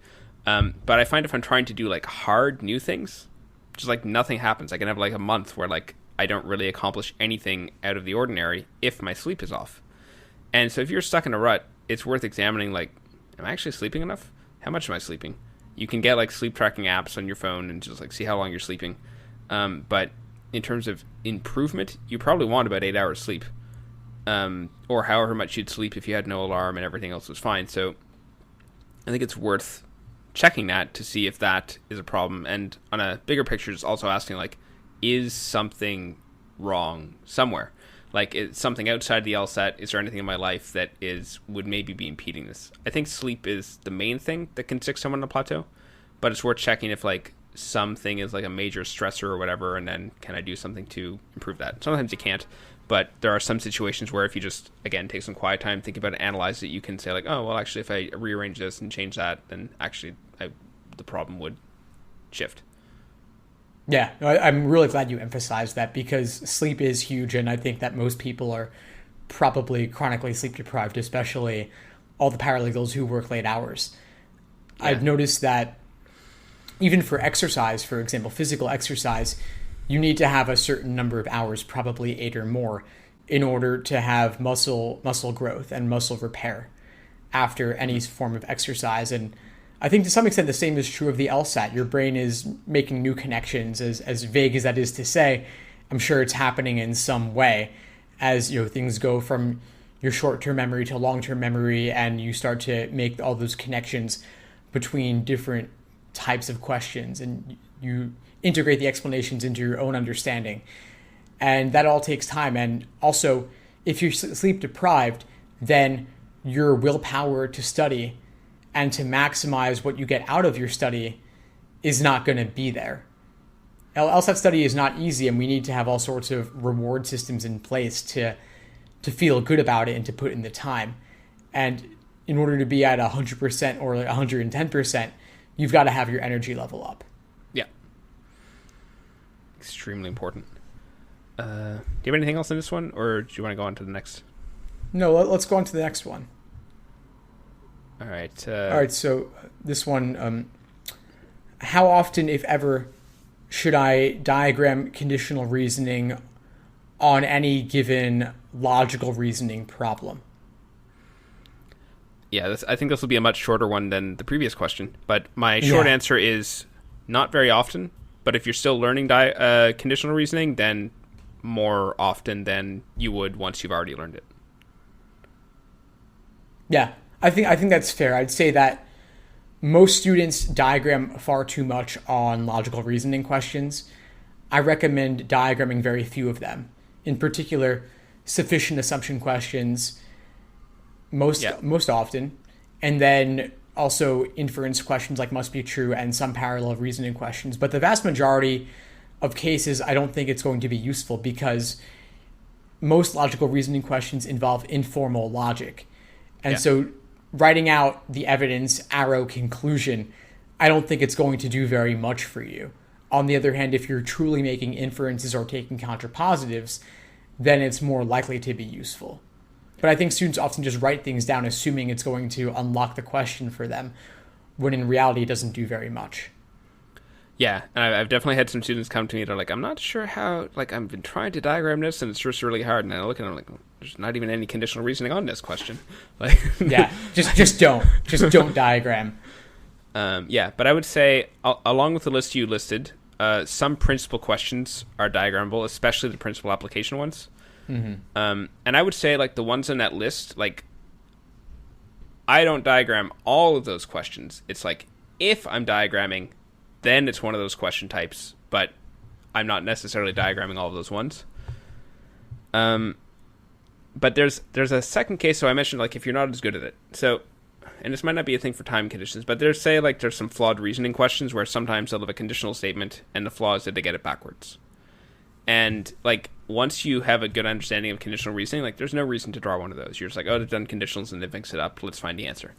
But I find if I'm trying to do like hard new things, just like nothing happens. I can have like a month where like I don't really accomplish anything out of the ordinary if my sleep is off. And so if you're stuck in a rut, it's worth examining like, am I actually sleeping enough? How much am I sleeping? You can get like sleep tracking apps on your phone and just like see how long you're sleeping. But in terms of improvement, you probably want about 8 hours sleep, or however much you'd sleep if you had no alarm and everything else was fine. So I think it's worth checking that to see if that is a problem. And on a bigger picture, just also asking like, is something wrong somewhere? Like, is something outside the LSAT? Is there anything in my life that would maybe be impeding this? I think sleep is the main thing that can stick someone on a plateau, but it's worth checking if like something is like a major stressor or whatever, and then can I do something to improve that? Sometimes you can't, but there are some situations where if you just, again, take some quiet time, think about it, analyze it, you can say like, oh, well, actually, if I rearrange this and change that, then actually the problem would shift. Yeah, I'm really glad you emphasized that because sleep is huge, and I think that most people are probably chronically sleep deprived, especially all the paralegals who work late hours. Yeah. I've noticed that even for exercise, for example, physical exercise, you need to have a certain number of hours, probably 8 or more, in order to have muscle growth and muscle repair after any form of exercise. And I think to some extent the same is true of the LSAT. Your brain is making new connections, as vague as that is to say. I'm sure it's happening in some way as things go from your short-term memory to long-term memory, and you start to make all those connections between different types of questions, and you integrate the explanations into your own understanding. And that all takes time. And also, if you're sleep deprived, then your willpower to study and to maximize what you get out of your study is not going to be there. LSAT study is not easy, and we need to have all sorts of reward systems in place to feel good about it and to put in the time. And in order to be at 100% or 110%, you've got to have your energy level up. Yeah. Extremely important. Do you have anything else in this one, or do you want to go on to the next? No, let's go on to the next one. All right. All right, so this one, how often, if ever, should I diagram conditional reasoning on any given logical reasoning problem? Yeah, I think this will be a much shorter one than the previous question, but my short answer is not very often. But if you're still learning conditional reasoning, then more often than you would once you've already learned it. Yeah, I think that's fair. I'd say that most students diagram far too much on logical reasoning questions. I recommend diagramming very few of them. In particular, sufficient assumption questions most often, and then also inference questions like must be true and some parallel reasoning questions. But the vast majority of cases, I don't think it's going to be useful because most logical reasoning questions involve informal logic. And so writing out the evidence, arrow, conclusion, I don't think it's going to do very much for you. On the other hand, if you're truly making inferences or taking contrapositives, then it's more likely to be useful. But I think students often just write things down assuming it's going to unlock the question for them, when in reality it doesn't do very much. Yeah, and I've definitely had some students come to me, they're like, I'm not sure how, like, I've been trying to diagram this, and it's just really hard. And I look at them like, there's not even any conditional reasoning on this question. Like, yeah, just don't diagram. But I would say, along with the list you listed, some principal questions are diagrammable, especially the principal application ones. Mm-hmm. And I would say, like, the ones on that list, like, I don't diagram all of those questions. It's like, if I'm diagramming, then it's one of those question types, but I'm not necessarily diagramming all of those ones. But there's a second case, so I mentioned, like, if you're not as good at it. So, and this might not be a thing for time conditions, but there's some flawed reasoning questions where sometimes they'll have a conditional statement, and the flaw is that they get it backwards. And, like, once you have a good understanding of conditional reasoning, like, there's no reason to draw one of those. You're just like, oh, they've done conditionals and they mix it up. Let's find the answer.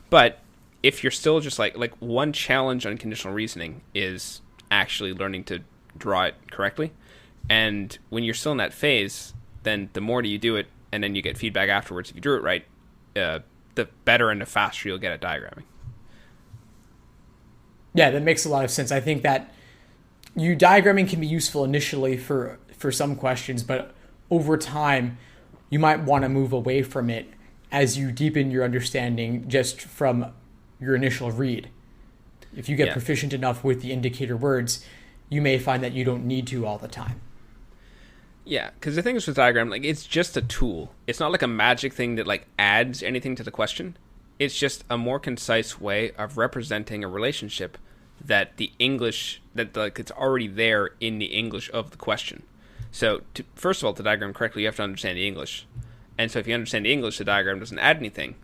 But if you're still just like one challenge on conditional reasoning is actually learning to draw it correctly. And when you're still in that phase, then the more you do it, and then you get feedback afterwards, if you drew it right, the better and the faster you'll get at diagramming. Yeah, that makes a lot of sense. I think that diagramming can be useful initially for some questions, but over time, you might want to move away from it as you deepen your understanding just from your initial read. If you get proficient enough with the indicator words, you may find that you don't need to all the time. Yeah, because the thing is with diagram, like, it's just a tool. It's not like a magic thing that, like, adds anything to the question. It's just a more concise way of representing a relationship that it's already there in the English of the question. So, first of all, to diagram correctly, you have to understand the English. And so if you understand the English, the diagram doesn't add anything.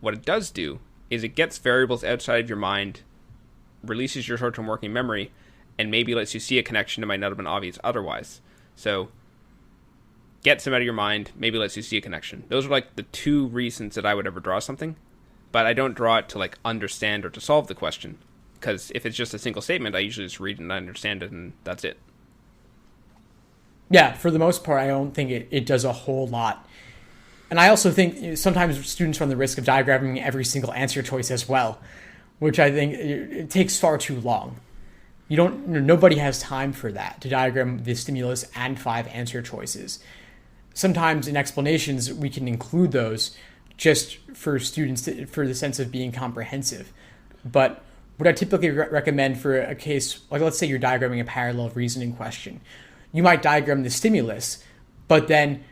What it does do is it gets variables outside of your mind, releases your short-term working memory, and maybe lets you see a connection that might not have been obvious otherwise. So, gets them out of your mind, maybe lets you see a connection. Those are, like, the two reasons that I would ever draw something. But I don't draw it to, like, understand or to solve the question. Because if it's just a single statement, I usually just read and I understand it, and that's it. Yeah, for the most part, I don't think it does a whole lot. And I also think sometimes students run the risk of diagramming every single answer choice as well, which I think it takes far too long. Nobody has time for that, to diagram the stimulus and 5 answer choices. Sometimes in explanations, we can include those just for students, for the sense of being comprehensive. But what I typically recommend for a case, like let's say you're diagramming a parallel reasoning question, you might diagram the stimulus, but then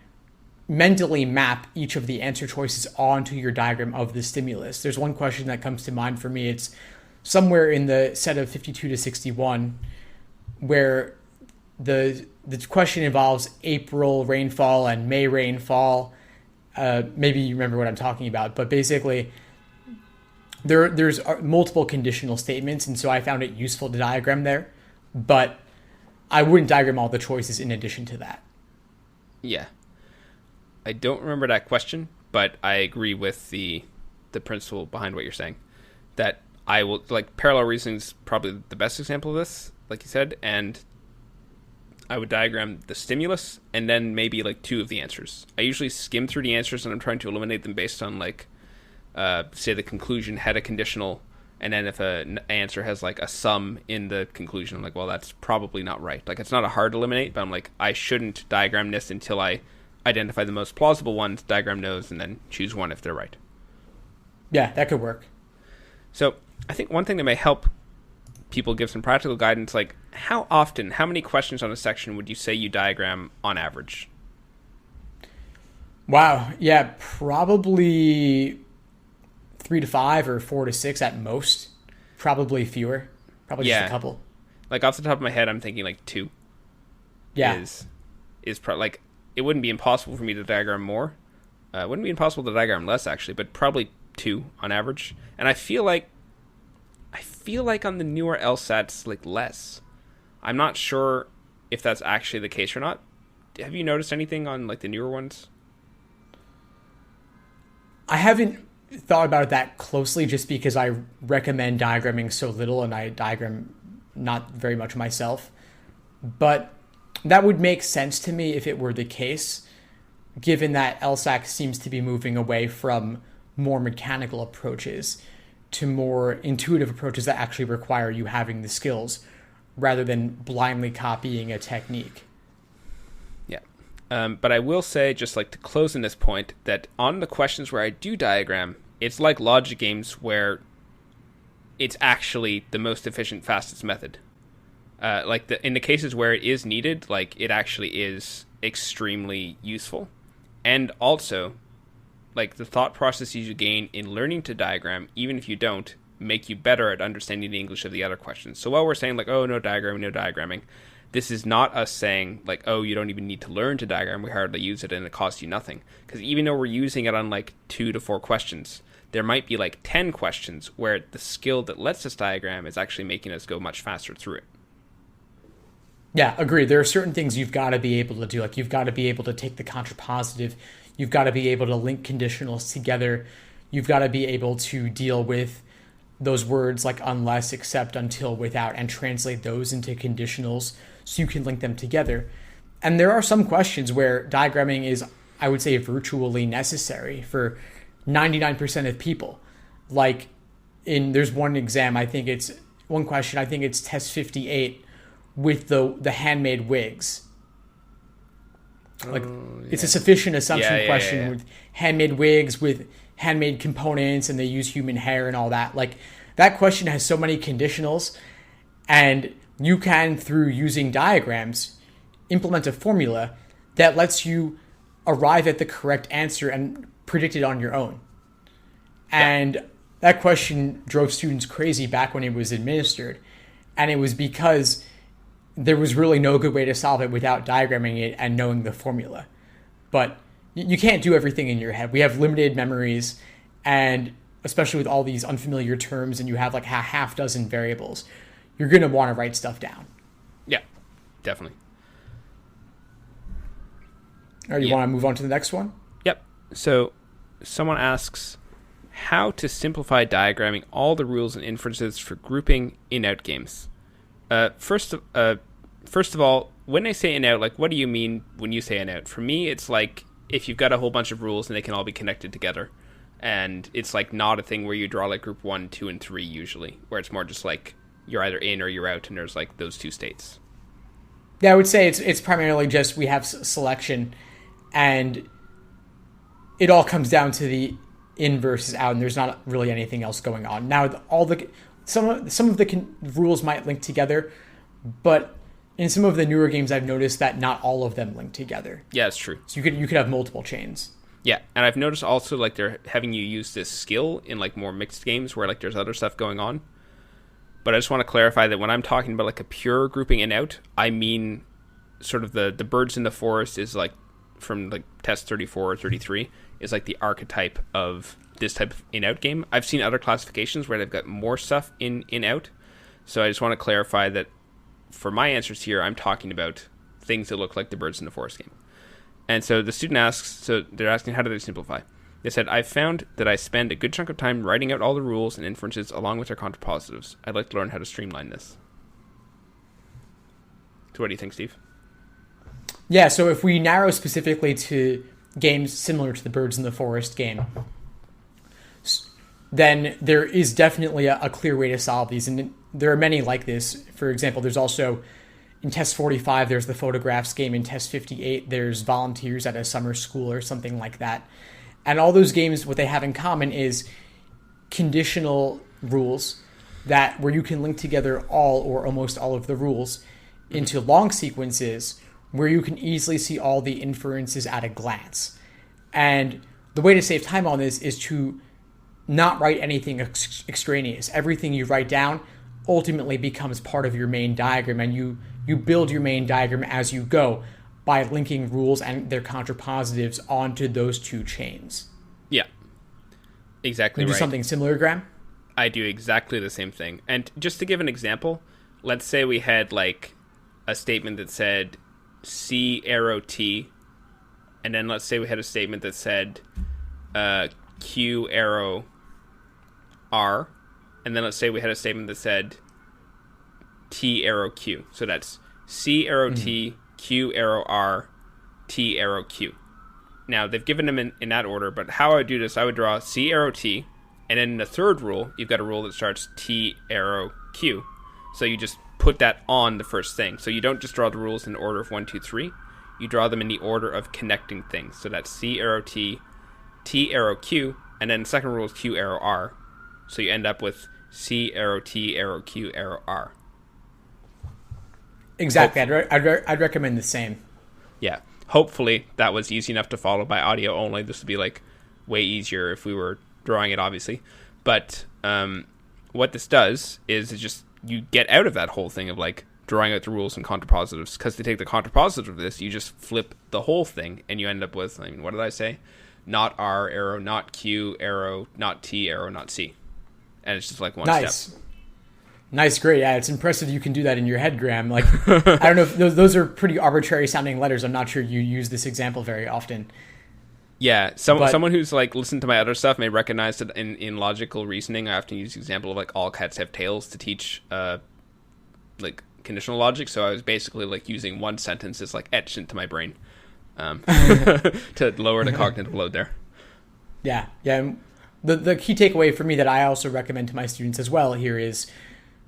mentally map each of the answer choices onto your diagram of the stimulus. There's one question that comes to mind for me. It's somewhere in the set of 52 to 61, where the question involves April rainfall and May rainfall. Maybe you remember what I'm talking about, but basically there's multiple conditional statements, and so I found it useful to diagram there, but I wouldn't diagram all the choices in addition to that. Yeah. I don't remember that question, but I agree with the principle behind what you're saying. That I will, like, parallel reasoning is probably the best example of this, like you said, and I would diagram the stimulus and then maybe, like, 2 of the answers. I usually skim through the answers and I'm trying to eliminate them based on, like, say the conclusion had a conditional, and then if an answer has, like, a sum in the conclusion, I'm like, well, that's probably not right. Like, it's not a hard to eliminate, but I'm like, I shouldn't diagram this until I identify the most plausible ones, diagram those, and then choose one if they're right. Yeah, that could work. So I think one thing that may help people give some practical guidance, like how often, how many questions on a section would you say you diagram on average? Wow. Yeah, probably 3 to 5 or 4 to 6 at most. Probably fewer. Probably just a couple. Like off the top of my head, I'm thinking like 2. Yeah. Like it wouldn't be impossible for me to diagram more. It wouldn't be impossible to diagram less actually, but probably 2 on average. And I feel like on the newer LSATs like less. I'm not sure if that's actually the case or not. Have you noticed anything on like the newer ones? I haven't thought about it that closely just because I recommend diagramming so little and I diagram not very much myself. But that would make sense to me if it were the case, given that LSAC seems to be moving away from more mechanical approaches to more intuitive approaches that actually require you having the skills rather than blindly copying a technique. Yeah. But I will say, just like to close in this point, that on the questions where I do diagram, it's like logic games where it's actually the most efficient, fastest method. In the cases where it is needed, like it actually is extremely useful. And also, like the thought processes you gain in learning to diagram, even if you don't, make you better at understanding the English of the other questions. So while we're saying like, oh, no diagramming, this is not us saying like, oh, you don't even need to learn to diagram, we hardly use it and it costs you nothing. Because even though we're using it on like 2 to 4 questions, there might be like 10 questions where the skill that lets us diagram is actually making us go much faster through it. Yeah, agreed. There are certain things you've got to be able to do. Like you've got to be able to take the contrapositive. You've got to be able to link conditionals together. You've got to be able to deal with those words like unless, except, until, without, and translate those into conditionals so you can link them together. And there are some questions where diagramming is, I would say, virtually necessary for 99% of people. Like there's one exam, one question, I think it's test 58 with the handmade wigs. Like it's a sufficient assumption question with handmade wigs, with handmade components, and they use human hair and all that. Like that question has so many conditionals, and you can, through using diagrams, implement a formula that lets you arrive at the correct answer and predict it on your own. And that question drove students crazy back when it was administered. And it was because there was really no good way to solve it without diagramming it and knowing the formula. But you can't do everything in your head. We have limited memories, and especially with all these unfamiliar terms, and you have like a half dozen variables, you're going to want to write stuff down. Yeah, definitely. All right, you want to move on to the next one? Yep. So someone asks how to simplify diagramming all the rules and inferences for grouping in-out games. First of all, when I say in-out, like, what do you mean when you say in-out? For me, it's like if you've got a whole bunch of rules and they can all be connected together. And it's like not a thing where you draw like group 1, 2, and 3 usually, where it's more just like you're either in or you're out, and there's like those 2 states. Yeah, I would say it's primarily just we have selection, and it all comes down to the in versus out, and there's not really anything else going on. Now, some of the rules might link together, but in some of the newer games, I've noticed that not all of them link together. Yeah, it's true. So you could have multiple chains. Yeah, and I've noticed also like they're having you use this skill in like more mixed games where like there's other stuff going on. But I just want to clarify that when I'm talking about like a pure grouping in out, I mean sort of the birds in the forest is like from like test 34 or 33 is like the archetype of this type of in out game. I've seen other classifications where they've got more stuff in out. So I just want to clarify that for my answers here, I'm talking about things that look like the birds in the forest game. And so the student asks, so they're asking, how do they simplify? They said, I've found that I spend a good chunk of time writing out all the rules and inferences along with their contrapositives. I'd like to learn how to streamline this. So what do you think, Steve? Yeah, so if we narrow specifically to games similar to the Birds in the Forest game, then there is definitely a clear way to solve these. And there are many like this. For example, there's also, in test 45, there's the photographs game. In test 58, there's volunteers at a summer school or something like that. And all those games, what they have in common is conditional rules that where you can link together all or almost all of the rules into long sequences where you can easily see all the inferences at a glance. And the way to save time on this is to not write anything extraneous. Everything you write down ultimately becomes part of your main diagram, and you build your main diagram as you go by linking rules and their contrapositives onto those two chains. Yeah, exactly You do right. something similar, Graham? I do exactly the same thing. And just to give an example, let's say we had like a statement that said C arrow T, and then let's say we had a statement that said Q arrow R, and then let's say we had a statement that said T arrow Q. So that's C arrow T, Q arrow R, T arrow Q. Now, they've given them in that order, but how I would do this, I would draw C arrow T, and then in the third rule, you've got a rule that starts T arrow Q. So you just put that on the first thing. So you don't just draw the rules in the order of 1, 2, 3. You draw them in the order of connecting things. So that's C arrow T, T arrow Q, and then the second rule is Q arrow R. So you end up with C arrow T arrow Q arrow R. Exactly. I'd recommend the same. Yeah. Hopefully that was easy enough to follow by audio only. This would be like way easier if we were drawing it, obviously. But what this does is it just, you get out of that whole thing of like drawing out the rules and contrapositives, because to take the contrapositive of this, you just flip the whole thing and you end up with, I mean, what did I say? Not R arrow, not Q arrow, not T arrow, not C. And it's just like one step. Nice, great. Yeah, it's impressive you can do that in your head, Graham. Like, I don't know if those are pretty arbitrary sounding letters. I'm not sure you use this example very often. Yeah, someone who's like listened to my other stuff may recognize that in logical reasoning, I often use the example of like all cats have tails to teach like conditional logic. So I was basically like using one sentence as like etched into my brain to lower the cognitive load there. Yeah. And the key takeaway for me that I also recommend to my students as well here is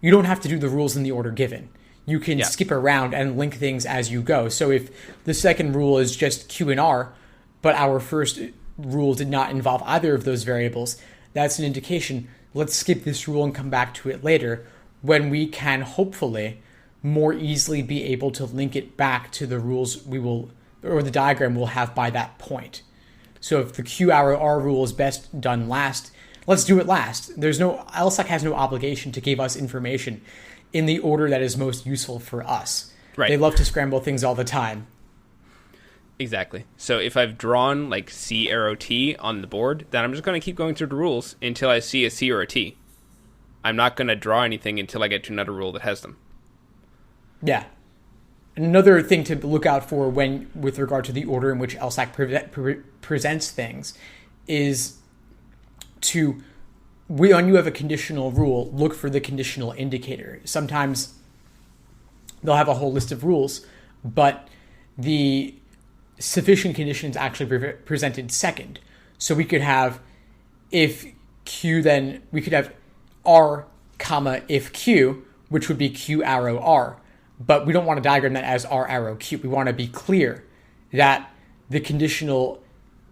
you don't have to do the rules in the order given. You can skip around and link things as you go. So if the second rule is just Q and R, but our first rule did not involve either of those variables, that's an indication, let's skip this rule and come back to it later when we can hopefully more easily be able to link it back to the rules we will, or the diagram we'll have by that point. So if the Q arrow R rule is best done last, let's do it last. LSAC has no obligation to give us information in the order that is most useful for us. Right. They love to scramble things all the time. Exactly. So if I've drawn like C arrow T on the board, then I'm just going to keep going through the rules until I see a C or a T. I'm not going to draw anything until I get to another rule that has them. Yeah. Another thing to look out for with regard to the order in which LSAC presents things is when you have a conditional rule, look for the conditional indicator. Sometimes they'll have a whole list of rules, but the sufficient conditions actually presented second. So we could have if Q, then we could have R, comma, if Q, which would be Q arrow R. But we don't want to diagram that as R arrow Q. We want to be clear that the conditional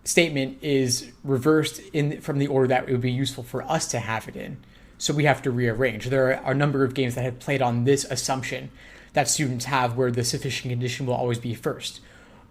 statement is reversed from the order that it would be useful for us to have it in. So we have to rearrange. There are a number of games that have played on this assumption that students have where the sufficient condition will always be first.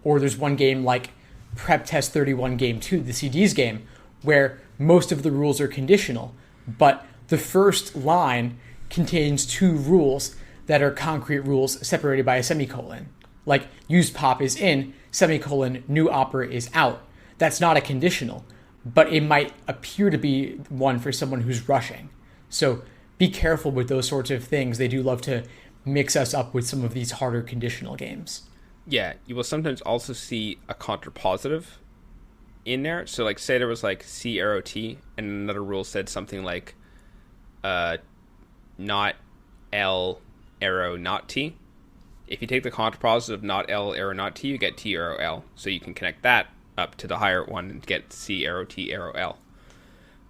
Or there's one game like Prep Test 31 Game 2, the CDs game, where most of the rules are conditional, but the first line contains two rules that are concrete rules separated by a semicolon. Like use pop is in, semicolon, new opera is out. That's not a conditional, but it might appear to be one for someone who's rushing. So be careful with those sorts of things. They do love to mix us up with some of these harder conditional games. Yeah, you will sometimes also see a contrapositive in there. So like say there was like C arrow T and another rule said something like not L arrow not T. If you take the contrapositive of not L arrow not T, you get T arrow L. So you can connect that up to the higher one and get C arrow T arrow L.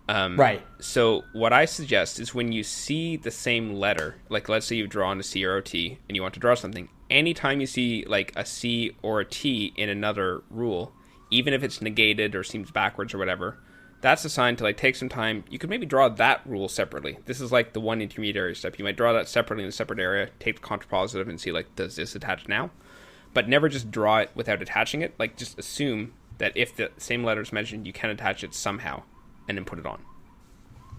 Right. So what I suggest is when you see the same letter, like let's say you've drawn a C or a T and you want to draw something, anytime you see like a C or a T in another rule, even if it's negated or seems backwards or whatever, that's assigned to like take some time. You could maybe draw that rule separately. This is like the one intermediary step. You might draw that separately in a separate area, take the contrapositive and see like, does this attach now? But never just draw it without attaching it. Like just assume that if the same letter is mentioned, you can attach it somehow and then put it on.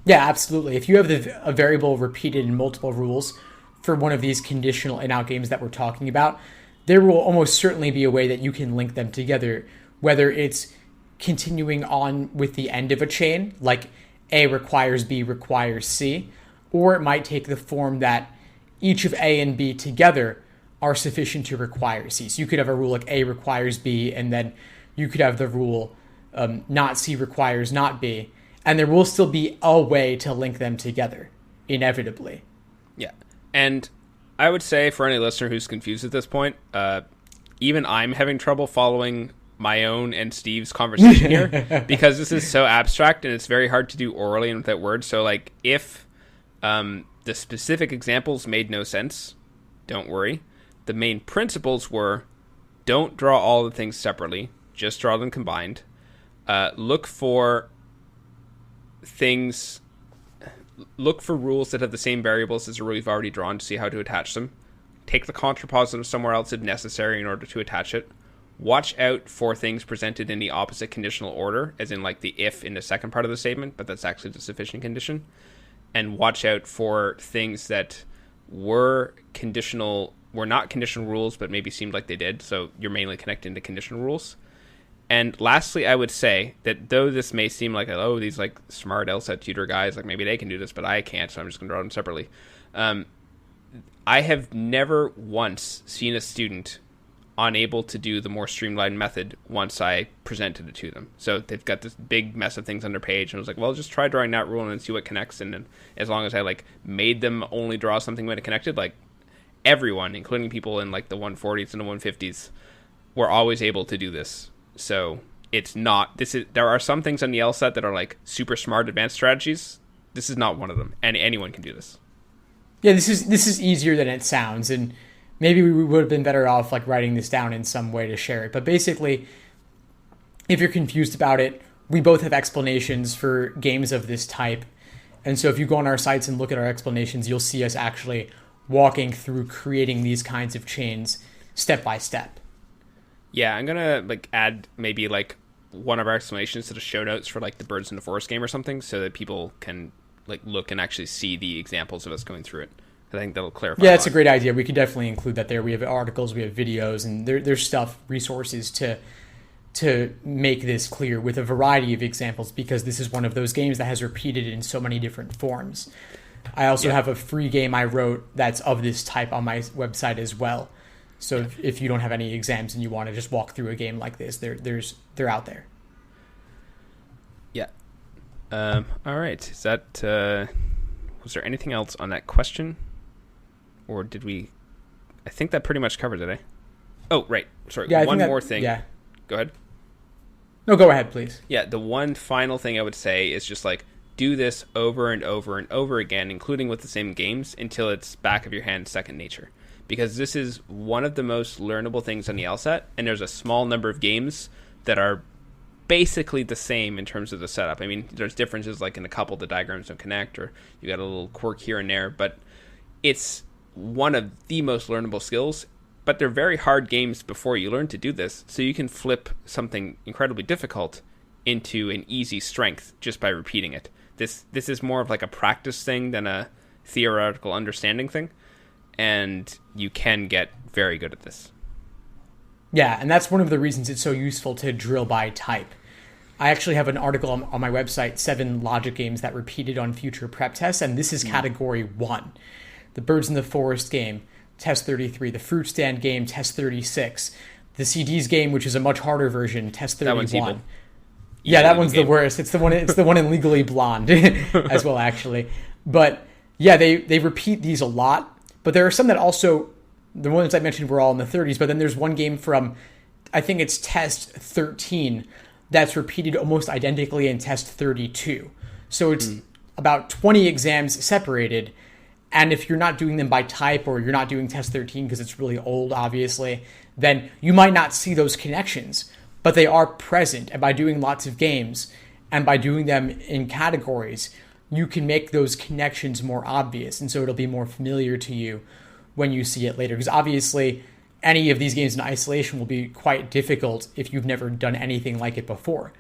Yeah, absolutely. If you have a variable repeated in multiple rules for one of these conditional in-out games that we're talking about, there will almost certainly be a way that you can link them together, whether it's continuing on with the end of a chain, like A requires B requires C, or it might take the form that each of A and B together are sufficient to require C. So you could have a rule like A requires B, and then you could have the rule not C requires not B, and there will still be a way to link them together, inevitably. Yeah, and I would say for any listener who's confused at this point, even I'm having trouble following my own and Steve's conversation here because this is so abstract and it's very hard to do orally and without words. So like if the specific examples made no sense, don't worry. The main principles were don't draw all the things separately, just draw them combined. Look for rules that have the same variables as a rule you've already drawn to see how to attach them. Take the contrapositive somewhere else if necessary in order to attach it. Watch out for things presented in the opposite conditional order, as in like the if in the second part of the statement, but that's actually the sufficient condition. And watch out for things that were not conditional rules, but maybe seemed like they did. So you're mainly connecting to conditional rules. And lastly, I would say that though this may seem like, oh, these like smart Lsat tutor guys, like maybe they can do this, but I can't, so I'm just going to draw them separately. I have never once seen a student unable to do the more streamlined method once I presented it to them. So they've got this big mess of things on their page, and I was like, well, just try drawing that rule and see what connects. And then as long as I like made them only draw something when it connected, like everyone, including people in like the 140s and the 150s, were always able to do this. So it's not, there are some things on the Lsat that are like super smart advanced strategies. This is not one of them, and anyone can do this. Yeah, this is easier than it sounds, and maybe we would have been better off like writing this down in some way to share it. But basically, if you're confused about it, we both have explanations for games of this type. And so if you go on our sites and look at our explanations, you'll see us actually walking through creating these kinds of chains step by step. Yeah, I'm going to like add maybe like one of our explanations to the show notes for like the Birds in the Forest game or something, so that people can like look and actually see the examples of us going through it. I think that'll clarify. Yeah, it's a great idea. We could definitely include that there. We have articles, we have videos, and there's resources to make this clear with a variety of examples, because this is one of those games that has repeated in so many different forms. I also have a free game I wrote that's of this type on my website as well. So if you don't have any exams and you want to just walk through a game like this, they're out there. Yeah. All right. Is that was there anything else on that question? Or did we... I think that pretty much covers it, eh? Oh, right. Sorry, yeah, one more thing. Yeah. Go ahead. No, go ahead, please. Yeah, the one final thing I would say is just like, do this over and over and over again, including with the same games, until it's back of your hand second nature. Because this is one of the most learnable things on the LSAT, and there's a small number of games that are basically the same in terms of the setup. I mean, there's differences like in a couple the diagrams don't connect, or you got a little quirk here and there, but it's one of the most learnable skills. But they're very hard games before you learn to do this, so you can flip something incredibly difficult into an easy strength just by repeating it. This is more of like a practice thing than a theoretical understanding thing, and you can get very good at this. Yeah, and that's one of the reasons it's so useful to drill by type. I actually have an article on my website, 7 logic games that repeated on future prep tests, and this is category 1. The Birds in the Forest game, test 33. The Fruit Stand game, test 36. The CDs game, which is a much harder version, test 31. That one's evil. Yeah, that one's the worst. It's the one in Legally Blonde as well, actually. But yeah, they repeat these a lot. But there are some that also, the ones I mentioned were all in the 30s, but then there's one game from, I think it's test 13, that's repeated almost identically in test 32. So it's about 20 exams separated. And if you're not doing them by type, or you're not doing test 13 because it's really old, obviously, then you might not see those connections, but they are present. And by doing lots of games And by doing them in categories, you can make those connections more obvious. And so it'll be more familiar to you when you see it later. Because obviously, any of these games in isolation will be quite difficult if you've never done anything like it before.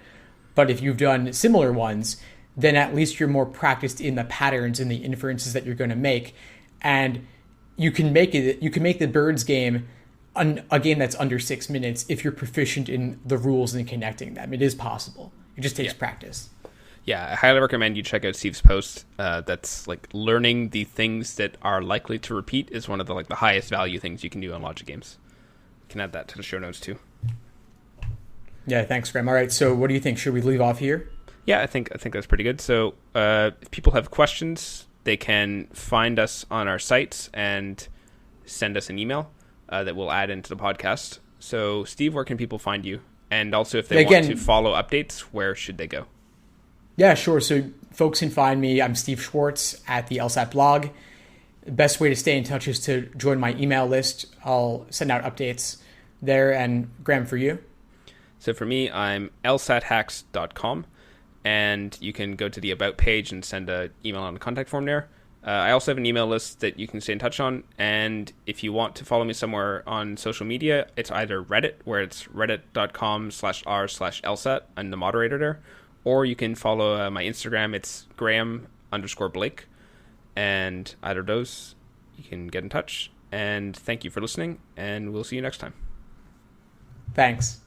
But if you've done similar ones, then at least you're more practiced in the patterns and the inferences that you're going to make. And you can make the Birds game a game that's under 6 minutes if you're proficient in the rules and connecting them. It is possible. It just takes practice. Yeah, I highly recommend you check out Steve's post. That's like learning the things that are likely to repeat is one of the the highest value things you can do on Logic games. You can add that to the show notes too. Yeah, thanks, Graham. All right, so what do you think? Should we leave off here? Yeah, I think that's pretty good. So if people have questions, they can find us on our sites and send us an email that we'll add into the podcast. So, Steve, where can people find you? And also, if they want to follow updates, where should they go? Yeah, sure. So folks can find me. I'm Steve Schwartz at the Lsat blog. The best way to stay in touch is to join my email list. I'll send out updates there. And Graham, for you? So for me, I'm lsathacks.com. And you can go to the About page and send an email on the contact form there. I also have an email list that you can stay in touch on. And if you want to follow me somewhere on social media, it's either Reddit, where it's reddit.com/r/lsat. I'm the moderator there. Or you can follow my Instagram. It's Graham_Blake. And either of those, you can get in touch. And thank you for listening. And we'll see you next time. Thanks.